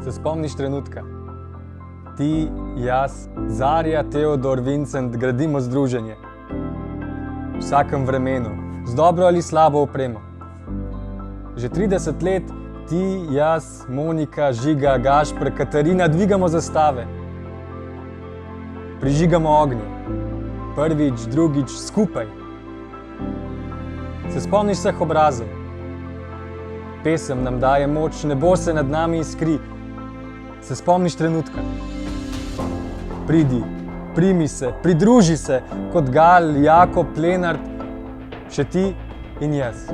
Se spomniš trenutka? Ti, jaz, Zarja, Teodor, Vincent gradimo združenje. V vsakem vremenu, z dobro ali slabo opremo. Že 30 let ti, jaz, Monika, Žiga, Gašper, Katarina dvigamo zastave. Prižigamo ognje. Prvič, drugič, skupaj. Se spomniš vseh obrazov? Pesem nam daje moč, nebo se nad nami iskri. Se spomniš trenutka? Pridi, primi se, pridruži se, kot Gal, Jakob, Lenart, še ti in jaz.